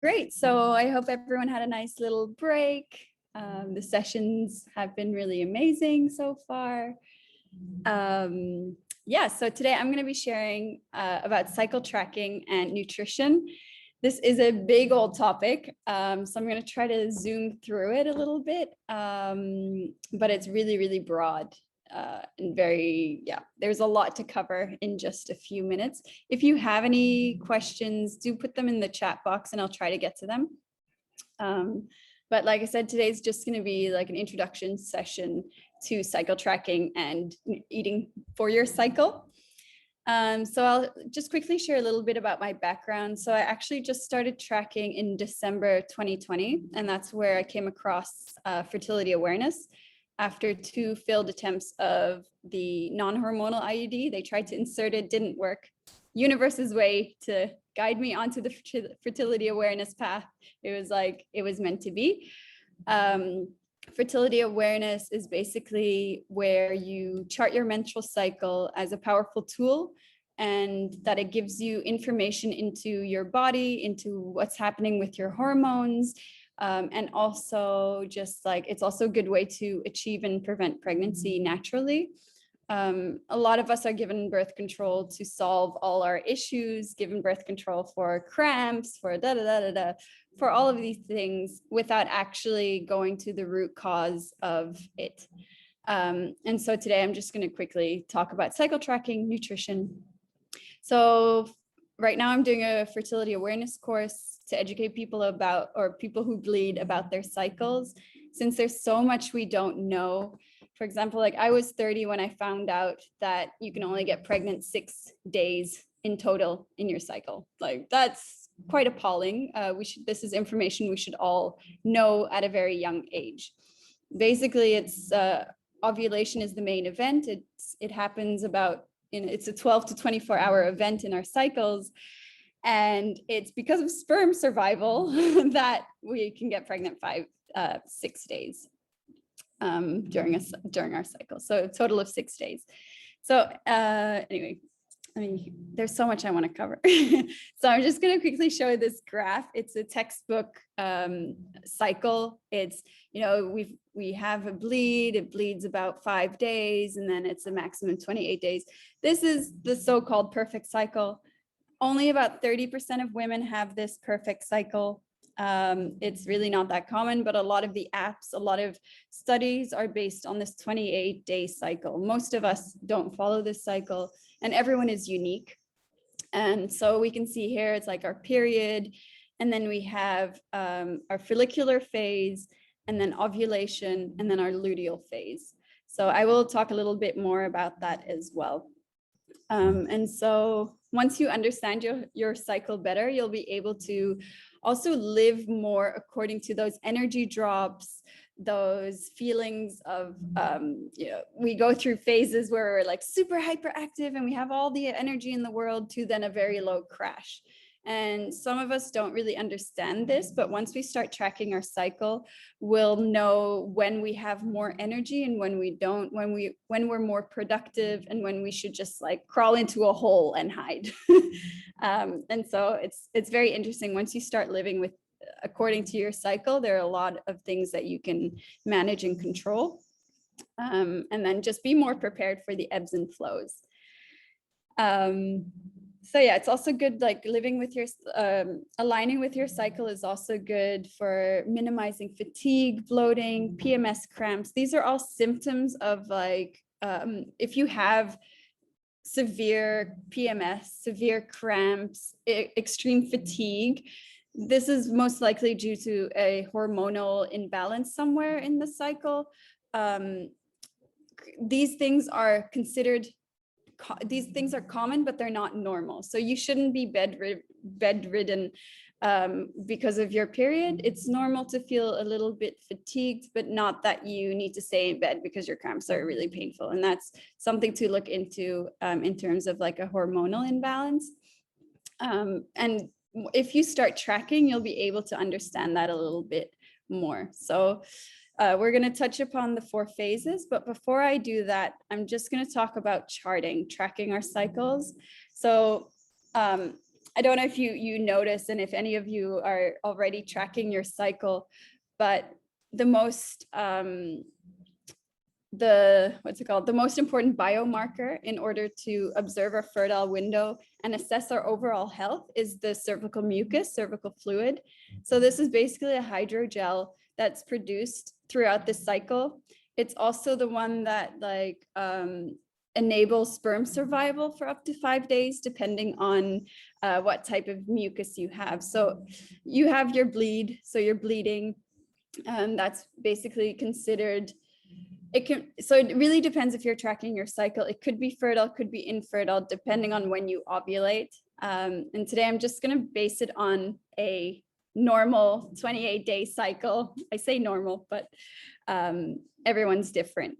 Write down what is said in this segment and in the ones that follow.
Great. So I hope everyone had a nice little break. The sessions have been really amazing so far. Yeah, so today I'm going to be sharing about cycle tracking and nutrition. This is a big old topic, so I'm going to try to zoom through it a little bit, but it's really, really broad and there's a lot to cover in just a few minutes. If you have any questions, do put them in the chat box and I'll try to get to them. But like I said, today's just going to be like an introduction session to cycle tracking and eating for your cycle. So I'll just quickly share a little bit about my background. So I actually just started tracking in December 2020, and that's where I came across fertility awareness. After 2 failed attempts of the non-hormonal IUD, they tried to insert it, didn't work. Universe's way to guide me onto the fertility awareness path. It was like, it was meant to be. Fertility awareness is basically where you chart your menstrual cycle as a powerful tool, and that it gives you information into your body, into what's happening with your hormones. And also just like, it's also a good way to achieve and prevent pregnancy naturally. A lot of us are given birth control to solve all our issues, given birth control for cramps, for for all of these things without actually going to the root cause of it. And so today I'm just going to quickly talk about cycle tracking, nutrition. So right now I'm doing a fertility awareness course to educate people about, or people who bleed, about their cycles, since there's so much we don't know. For example, like I was 30 when I found out that you can only get pregnant 6 days in total in your cycle. Like that's quite appalling. This is information we should all know at a very young age. Basically, it's ovulation is the main event. It happens about, it's a 12 to 24 hour event in our cycles. And it's because of sperm survival that we can get pregnant 6 days during our cycle. So a total of 6 days. So anyway, I mean, there's so much I want to cover. So I'm just going to quickly show this graph. It's a textbook cycle. It's, we have a bleed, it bleeds about 5 days, and then it's a maximum 28 days. This is the so-called perfect cycle. Only about 30% of women have this perfect cycle. It's really not that common, but a lot of the apps, a lot of studies are based on this 28-day cycle. Most of us don't follow this cycle, and everyone is unique. And so we can see here, it's like our period, and then we have our follicular phase, and then ovulation, and then our luteal phase. So I will talk a little bit more about that as well. And so once you understand your cycle better, you'll be able to also live more according to those energy drops, those feelings of, we go through phases where we're like super hyperactive and we have all the energy in the world, to then a very low crash. And some of us don't really understand this, but once we start tracking our cycle, we'll know when we have more energy and when we don't, when we're more productive, and when we should just like crawl into a hole and hide. And so it's very interesting. Once you start living with according to your cycle, there are a lot of things that you can manage and control. And then just be more prepared for the ebbs and flows. So yeah, it's also good, like living with your, aligning with your cycle is also good for minimizing fatigue, bloating, PMS cramps. These are all symptoms of like, if you have severe PMS, severe cramps, extreme fatigue, this is most likely due to a hormonal imbalance somewhere in the cycle. These things are considered, these things are common, but they're not normal. So you shouldn't be bedridden because of your period. It's normal to feel a little bit fatigued, but not that you need to stay in bed because your cramps are really painful. And that's something to look into in terms of like a hormonal imbalance. And if you start tracking, you'll be able to understand that a little bit more. So we're going to touch upon the 4 phases, but before I do that, I'm just going to talk about tracking our cycles. So I don't know if you notice, and if any of you are already tracking your cycle, but the most the most important biomarker in order to observe our fertile window and assess our overall health is the cervical mucus, cervical fluid. So this is basically a hydrogel that's produced throughout the cycle. It's also the one that enables sperm survival for up to 5 days, depending on what type of mucus you have. So you have your bleed, so you're bleeding, that's basically considered. So it really depends if you're tracking your cycle. It could be fertile, could be infertile, depending on when you ovulate. And today I'm just going to base it on a normal 28-day cycle. I say normal, but everyone's different.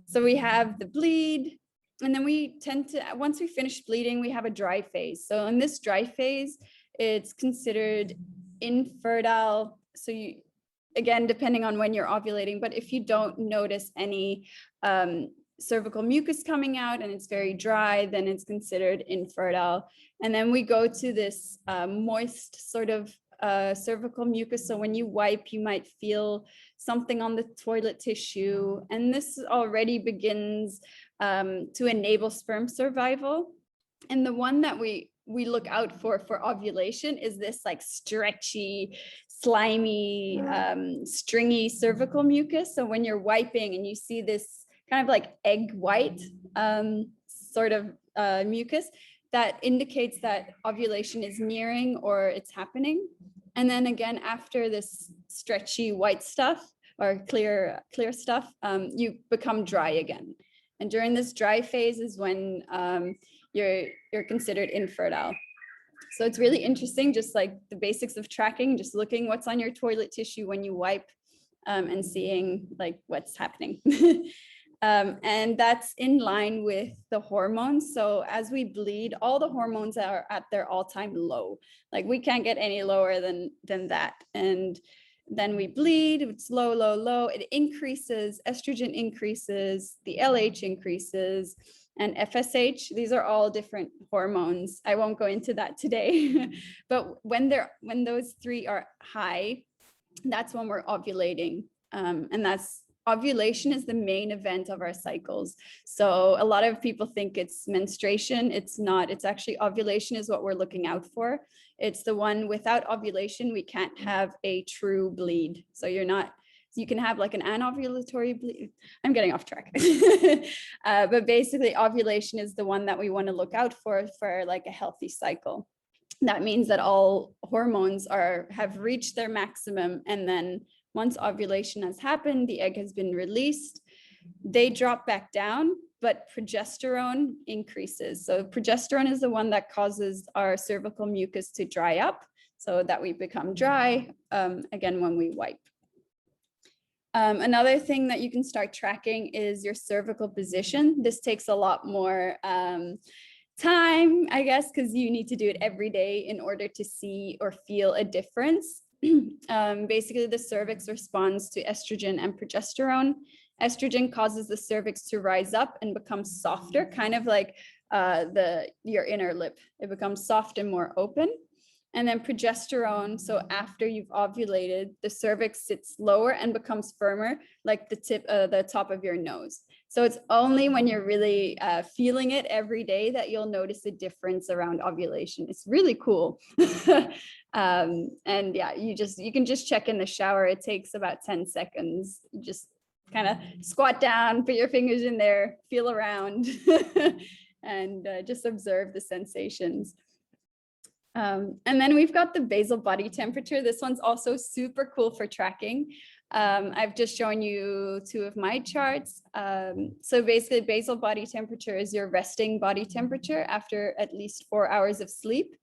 So we have the bleed, and then we tend to, once we finish bleeding, we have a dry phase. So in this dry phase, it's considered infertile. So again, depending on when you're ovulating, but if you don't notice any cervical mucus coming out and it's very dry, then it's considered infertile. And then we go to this moist sort of cervical mucus. So when you wipe, you might feel something on the toilet tissue, and this already begins to enable sperm survival. And the one that we look out for ovulation is this like stretchy, slimy, stringy cervical mucus. So when you're wiping and you see this kind of like egg white sort of mucus, that indicates that ovulation is nearing or it's happening. And then again, after this stretchy white stuff or clear stuff, you become dry again. And during this dry phase is when you're considered infertile. So it's really interesting, just like the basics of tracking, just looking what's on your toilet tissue when you wipe and seeing like what's happening. And that's in line with the hormones. So as we bleed, all the hormones are at their all-time low. Like we can't get any lower than that. And then we bleed, it's low, low, low. It increases, estrogen increases, the LH increases, and FSH. These are all different hormones. I won't go into that today. But when those three are high, that's when we're ovulating. And ovulation is the main event of our cycles. So a lot of people think it's menstruation. It's not. It's actually ovulation is what we're looking out for. It's the one without ovulation, we can't have a true bleed. So you can have like an anovulatory bleed. I'm getting off track. But basically ovulation is the one that we want to look out for like a healthy cycle. That means that all hormones have reached their maximum, and then once ovulation has happened, the egg has been released, they drop back down, but progesterone increases. So progesterone is the one that causes our cervical mucus to dry up so that we become dry, again, when we wipe. Another thing that you can start tracking is your cervical position. This takes a lot more time, I guess, because you need to do it every day in order to see or feel a difference. Basically, the cervix responds to estrogen and progesterone. Estrogen causes the cervix to rise up and become softer, kind of like your inner lip. It becomes soft and more open. And then progesterone, so after you've ovulated, the cervix sits lower and becomes firmer, like the top of your nose. So it's only when you're really feeling it every day that you'll notice a difference around ovulation. It's really cool. And yeah, you can just check in the shower. It takes about 10 seconds. You just kind of squat down, put your fingers in there, feel around, and just observe the sensations. And then we've got the basal body temperature. This one's also super cool for tracking. I've just shown you two of my charts. So basically, basal body temperature is your resting body temperature after at least 4 hours of sleep.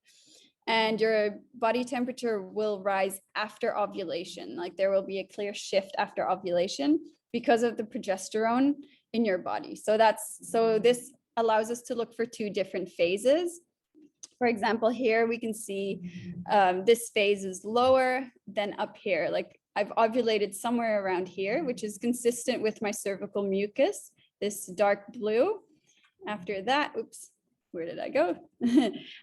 And your body temperature will rise after ovulation. Like there will be a clear shift after ovulation because of the progesterone in your body. So this allows us to look for two different phases. For example, here we can see this phase is lower than up here. Like I've ovulated somewhere around here, which is consistent with my cervical mucus, this dark blue. After that, oops, where did I go?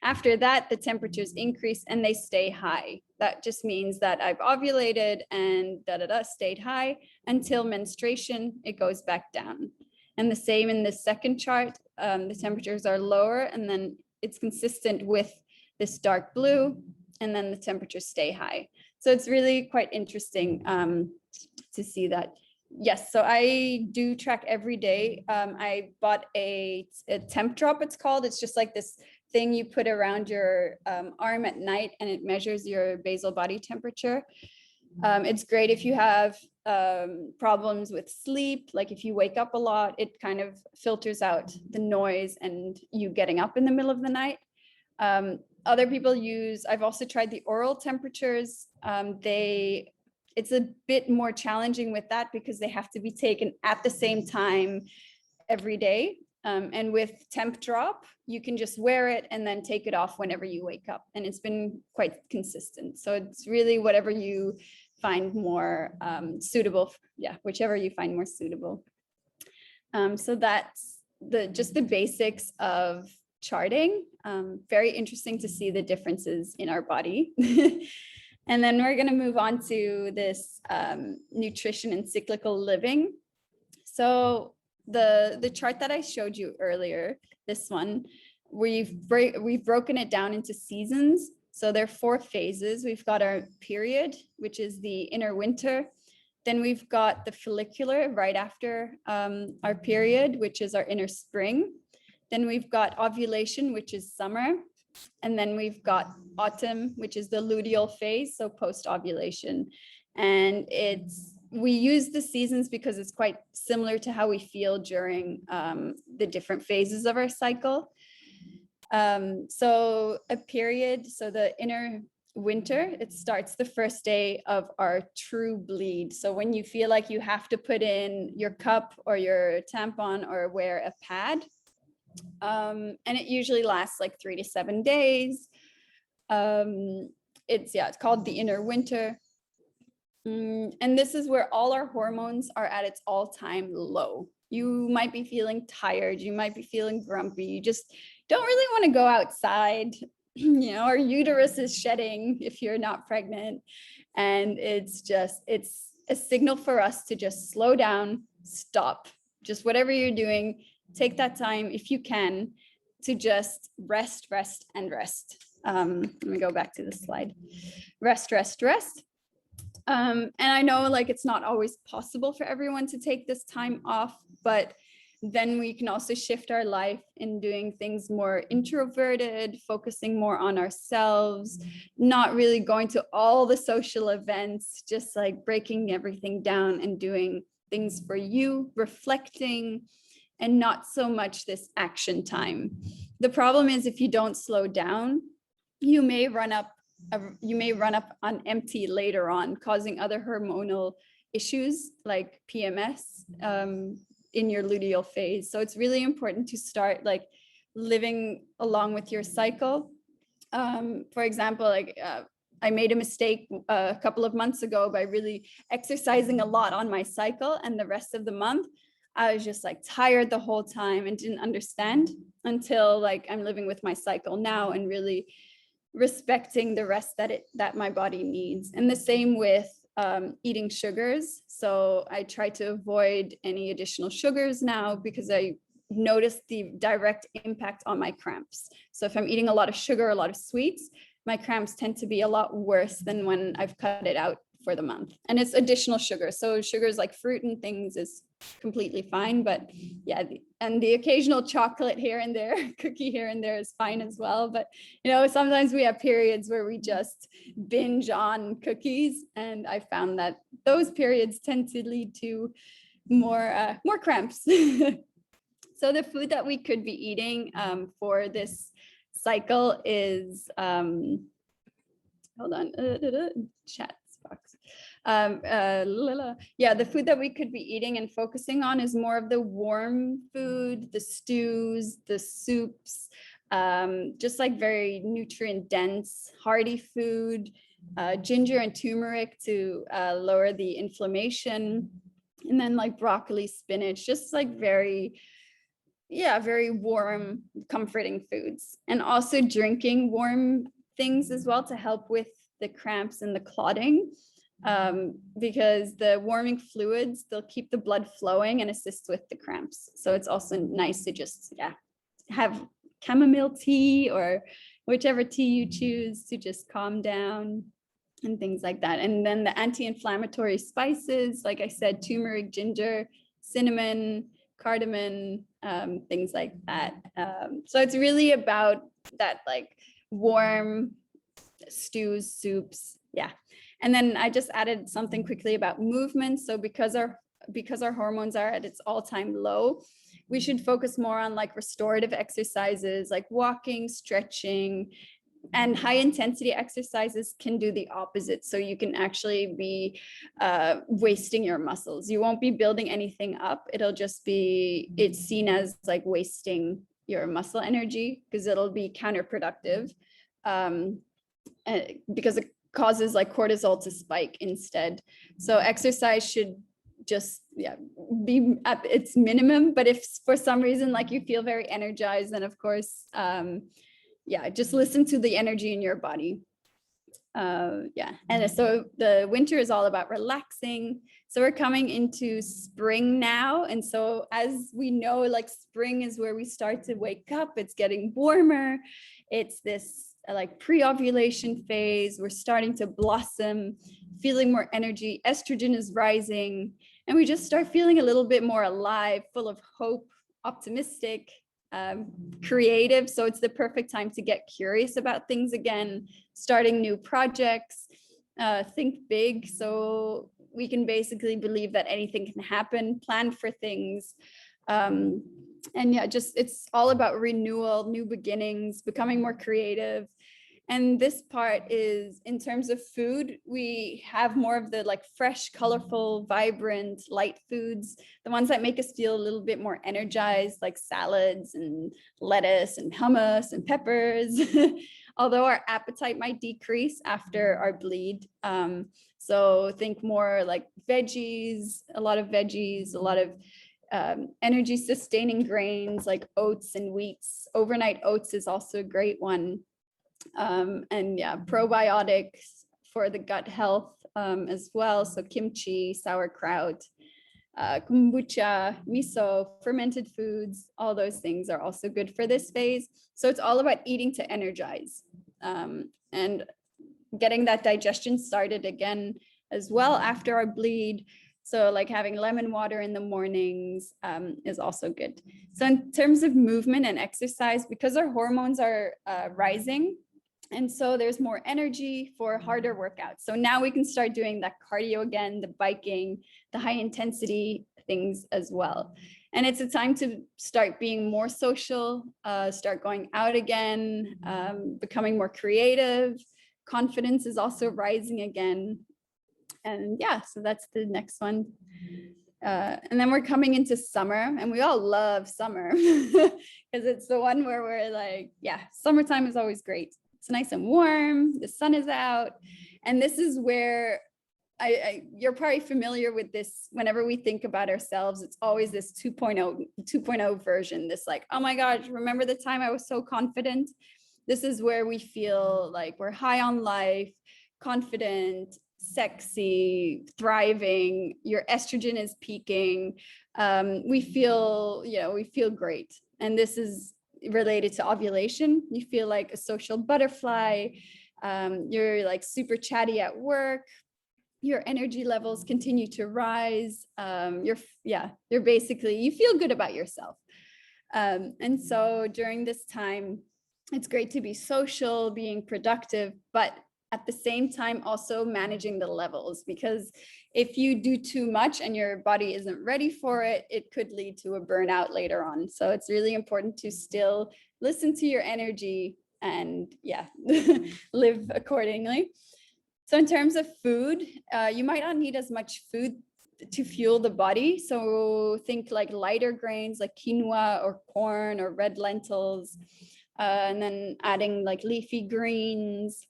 After that, the temperatures increase and they stay high. That just means that I've ovulated and stayed high until menstruation, it goes back down. And the same in the second chart, the temperatures are lower and then it's consistent with this dark blue, and then the temperatures stay high. So it's really quite interesting to see that. Yes, so I do track every day. I bought a temp drop, it's called. It's just like this thing you put around your arm at night and it measures your basal body temperature. It's great if you have problems with sleep, like if you wake up a lot, it kind of filters out the noise and you getting up in the middle of the night. Other people use, I've also tried the oral temperatures. It's a bit more challenging with that because they have to be taken at the same time every day. And with temp drop, you can just wear it and then take it off whenever you wake up. And it's been quite consistent. So it's really whatever you find more suitable. Yeah, whichever you find more suitable. So that's just the basics of charting. Very interesting to see the differences in our body. And then we're going to move on to this nutrition and cyclical living. So the chart that I showed you earlier, this one, we've broken it down into seasons. So there are 4 phases. We've got our period, which is the inner winter. Then we've got the follicular right after our period, which is our inner spring. Then we've got ovulation, which is summer. And then we've got autumn, which is the luteal phase, so post-ovulation. And we use the seasons because it's quite similar to how we feel during the different phases of our cycle. So a period, so the inner winter, it starts the first day of our true bleed. So when you feel like you have to put in your cup or your tampon or wear a pad, and it usually lasts like 3 to 7 days. It's called the inner winter. And this is where all our hormones are at its all-time low. You might be feeling tired, you might be feeling grumpy, you just don't really want to go outside. Our uterus is shedding if you're not pregnant. And it's a signal for us to just slow down, stop, just whatever you're doing, take that time if you can to just rest. Let me go back to the slide. Rest. And I know like it's not always possible for everyone to take this time off, but then we can also shift our life in doing things more introverted, focusing more on ourselves, not really going to all the social events, just like breaking everything down and doing things for you, reflecting, and not so much this action time. The problem is if you don't slow down, you may run up on empty later on, causing other hormonal issues like PMS in your luteal phase. So it's really important to start like living along with your cycle. For example, I made a mistake a couple of months ago by really exercising a lot on my cycle, and the rest of the month I was just like tired the whole time and didn't understand until like I'm living with my cycle now and really respecting the rest that my body needs. And the same with eating sugars. So I try to avoid any additional sugars now because I noticed the direct impact on my cramps. So if I'm eating a lot of sugar, a lot of sweets, my cramps tend to be a lot worse than when I've cut it out for the month. And it's additional sugar. So sugars like fruit and things is completely fine. But yeah, and the occasional chocolate here and there, cookie here and there is fine as well. But, sometimes we have periods where we just binge on cookies. And I found that those periods tend to lead to more cramps. So the food that we could be eating for this cycle is, hold on, chat box. The food that we could be eating and focusing on is more of the warm food, the stews, the soups, just like very nutrient dense, hearty food, ginger and turmeric to lower the inflammation, and then like broccoli, spinach, just like very yeah, very warm, comforting foods. And also drinking warm things as well to help with the cramps and the clotting. Because the warming fluids, they'll keep the blood flowing and assist with the cramps. So it's also nice to just, yeah, have chamomile tea or whichever tea you choose to just calm down and things like that. And then the anti-inflammatory spices, like I said, turmeric, ginger, cinnamon, cardamom, things like that. So it's really about that, like warm stews, soups, yeah. And then I just added something quickly about movement. So because our hormones are at its all-time low, we should focus more on like restorative exercises like walking, stretching, and high intensity exercises can do the opposite. So you can actually be wasting your muscles. You won't be building anything up. It'll just be, it's seen as like wasting your muscle energy because it'll be counterproductive, because it causes like cortisol to spike instead. So exercise should just, yeah, be at its minimum. But if for some reason like you feel very energized, then of course, yeah, just listen to the energy in your body. Yeah, and so the winter is all about relaxing. So we're coming into spring now, and so as we know, like spring is where we start to wake up. It's getting warmer. It's this like pre-ovulation phase. We're starting to blossom, feeling more energy. Estrogen is rising, and we just start feeling a little bit more alive, full of hope, optimistic, creative. So it's the perfect time to get curious about things again, starting new projects, think big. So we can basically believe that anything can happen, plan for things. And yeah, just it's all about renewal, new beginnings, becoming more creative. And this part is in terms of food, we have more of the like fresh, colorful, vibrant, light foods, the ones that make us feel a little bit more energized, like salads and lettuce and hummus and peppers. Although our appetite might decrease after our bleed. So think more like veggies, a lot of energy sustaining grains like oats and wheats. Overnight oats is also a great one. And yeah, probiotics for the gut health as well. So kimchi, sauerkraut, kombucha, miso, fermented foods, all those things are also good for this phase. So it's all about eating to energize and getting that digestion started again as well after our bleed. So like having lemon water in the mornings is also good. So in terms of movement and exercise, because our hormones are rising, and so there's more energy for harder workouts. So now we can start doing that cardio again, the biking, the high intensity things as well. And it's a time to start being more social, start going out again, becoming more creative. Confidence is also rising again. And yeah, so that's the next one. And then we're coming into summer, and we all love summer because it's the one where we're like, yeah, summertime is always great. It's nice and warm, the sun is out. And this is where you're probably familiar with this. Whenever we think about ourselves, it's always this 2.0 version, this like, oh my gosh, remember the time I was so confident? This is where we feel like we're high on life, confident, sexy, thriving, your estrogen is peaking. We feel, we feel great. And this is related to ovulation. You feel like a social butterfly. You're like super chatty at work. Your energy levels continue to rise. You're basically, you feel good about yourself. And so during this time, it's great to be social, being productive, but at the same time also managing the levels, because if you do too much and your body isn't ready for it, it could lead to a burnout later on. So it's really important to still listen to your energy and live accordingly. So in terms of food, you might not need as much food to fuel the body. So think like lighter grains like quinoa or corn or red lentils, and then adding like leafy greens,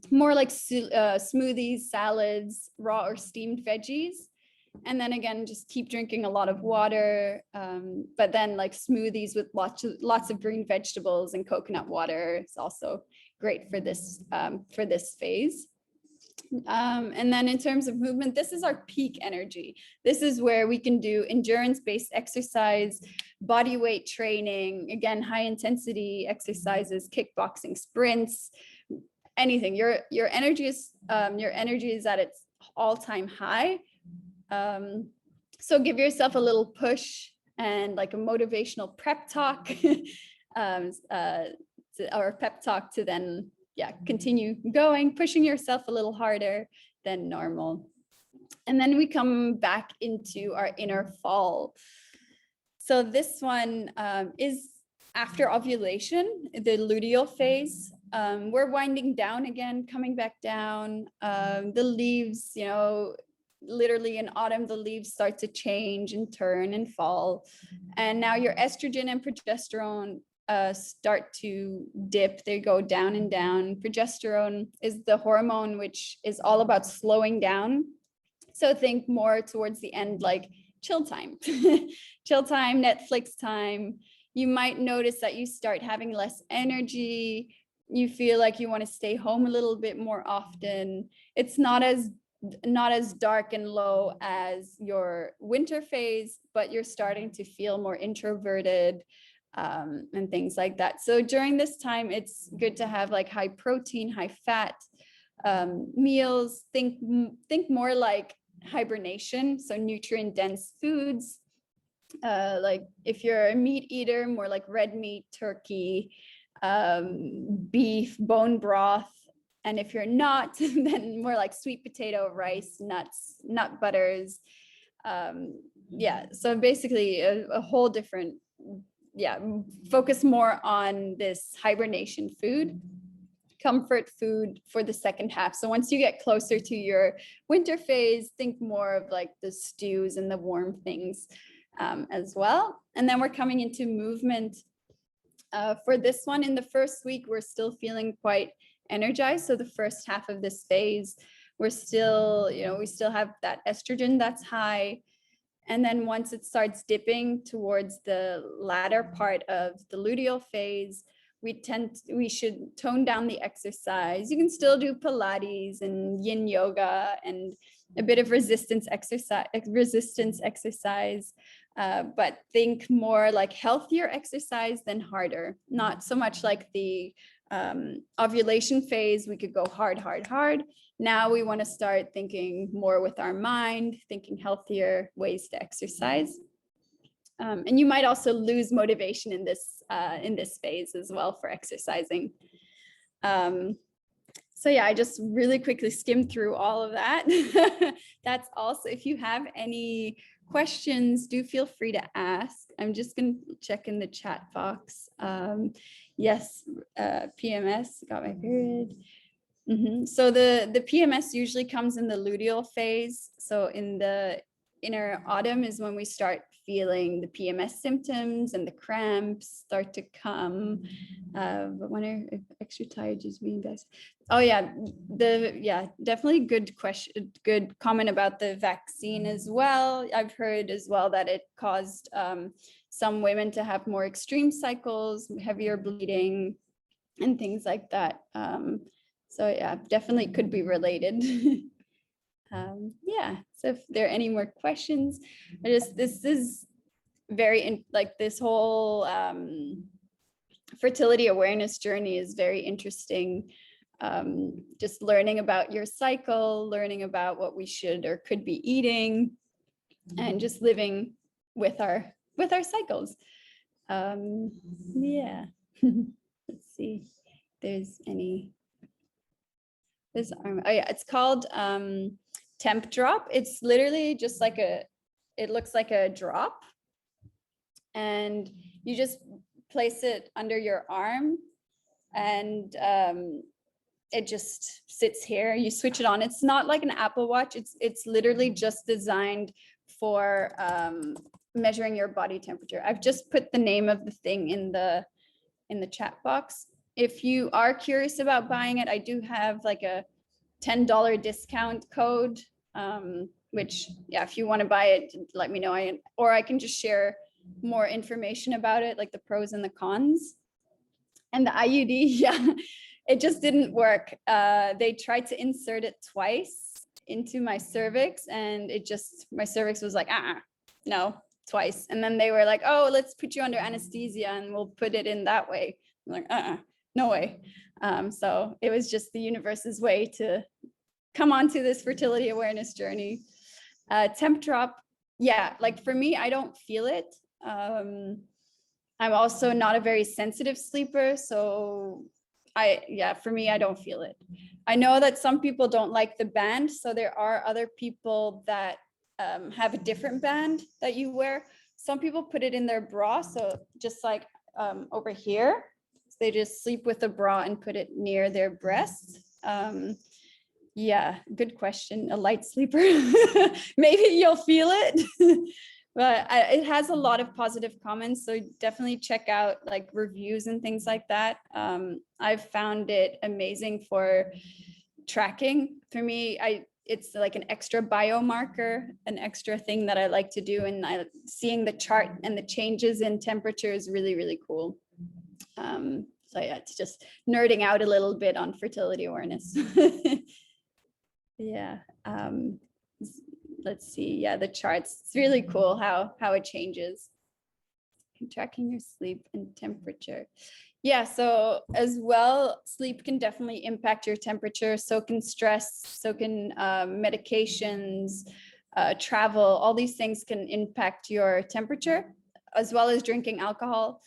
more like smoothies, salads, raw or steamed veggies. And then again, just keep drinking a lot of water, but then like smoothies with lots of green vegetables and coconut water is also great for this phase. And then in terms of movement, this is our peak energy. This is where we can do endurance-based exercise, body weight training, again, high intensity exercises, kickboxing, sprints, anything. Your energy is at its all-time high. So give yourself a little push and like a motivational prep talk or pep talk to then continue going, pushing yourself a little harder than normal. And then we come back into our inner fall. So this one is after ovulation, the luteal phase. We're winding down again, coming back down. The leaves, you know, literally in autumn, the leaves start to change and turn and fall. And now your estrogen and progesterone start to dip. They go down and down. Progesterone is the hormone which is all about slowing down. So think more towards the end, like chill time, chill time, Netflix time. You might notice that you start having less energy. You feel like you want to stay home a little bit more often. It's not as dark and low as your winter phase, but you're starting to feel more introverted and things like that. So during this time, it's good to have like high protein, high fat meals. Think more like hibernation, so nutrient dense foods. Like if you're a meat eater, more like red meat, turkey, beef, bone broth. And if you're not, then more like sweet potato, rice, nuts, nut butters. So basically a whole different, focus more on this hibernation food, comfort food for the second half. So once you get closer to your winter phase, think more of like the stews and the warm things as well. And then we're coming into movement. For this one, in the first week, we're still feeling quite energized. So the first half of this phase, we're still, we still have that estrogen that's high. And then once it starts dipping towards the latter part of the luteal phase, we should tone down the exercise. You can still do Pilates and yin yoga and a bit of resistance exercise, but think more like healthier exercise than harder. Not so much like the ovulation phase, we could go hard. Now we want to start thinking more with our mind, thinking healthier ways to exercise. And you might also lose motivation in this phase as well for exercising. So yeah, I just really quickly skimmed through all of that. That's also, if you have any questions, do feel free to ask. I'm just going to check in the chat box. Yes, PMS, got my period. So the PMS usually comes in the luteal phase. So in the inner autumn is when we start feeling the PMS symptoms and the cramps start to come. But wonder if extra tired just being best. Oh yeah, definitely good question, good comment about the vaccine as well. I've heard as well that it caused some women to have more extreme cycles, heavier bleeding, and things like that. So yeah, definitely could be related. So if there are any more questions, this is very like this whole fertility awareness journey is very interesting. Just learning about your cycle, learning about what we should or could be eating, and just living with our cycles. Let's see if there's any. It's called temp drop. It's literally just like it looks like a drop, and you just place it under your arm, and it just sits here. You switch it on. It's not like an Apple Watch. It's literally just designed for measuring your body temperature. I've just put the name of the thing in the chat box. If you are curious about buying it, I do have like a $10 discount code which, yeah, if you want to buy it, let me know. Or I can just share more information about it, like the pros and the cons. And the IUD, yeah, it just didn't work. They tried to insert it twice into my cervix, and my cervix was like, no, twice. And then they were like, oh, let's put you under anesthesia and we'll put it in that way. I'm like, no way. So it was just the universe's way to come onto this fertility awareness journey. Temp drop, yeah, like for me, I don't feel it. I'm also not a very sensitive sleeper, so for me, I don't feel it. I know that some people don't like the band, so there are other people that have a different band that you wear. Some people put it in their bra, so just like over here, so they just sleep with a bra and put it near their breast. Yeah, good question. A light sleeper, maybe you'll feel it. But it has a lot of positive comments, so definitely check out like reviews and things like that. I've found it amazing for tracking. For me, it's like an extra biomarker, an extra thing that I like to do, and seeing the chart and the changes in temperature is really, really cool. So yeah, it's just nerding out a little bit on fertility awareness. Yeah. Let's see. Yeah, the charts. It's really cool how it changes. Tracking your sleep and temperature. Yeah, so as well, sleep can definitely impact your temperature. So can stress, so can medications, travel, all these things can impact your temperature, as well as drinking alcohol.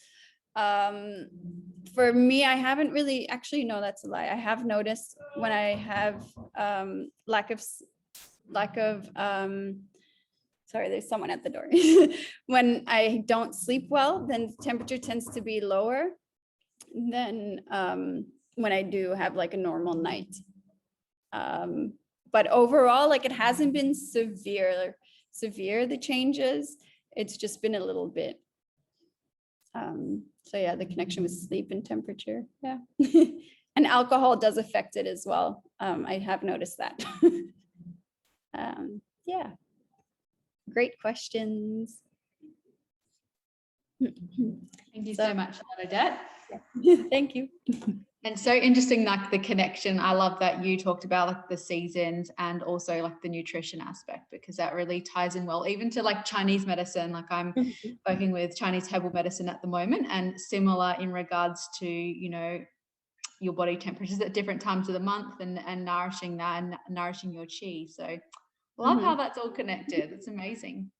For me, I haven't really, actually, no, that's a lie. I have noticed when I have lack of sorry, there's someone at the door. When I don't sleep well, then temperature tends to be lower than when I do have like a normal night. But overall, like it hasn't been severe, the changes. It's just been a little bit. So yeah, the connection with sleep and temperature. Yeah. And alcohol does affect it as well. I have noticed that. Yeah, great questions. Thank you so much, Odette. Thank you. And so interesting, like the connection. I love that you talked about like the seasons and also like the nutrition aspect, because that really ties in well, even to like Chinese medicine. Like I'm working with Chinese herbal medicine at the moment, and similar in regards to, you know, your body temperatures at different times of the month, and nourishing that and nourishing your chi. So love how that's all connected. It's amazing.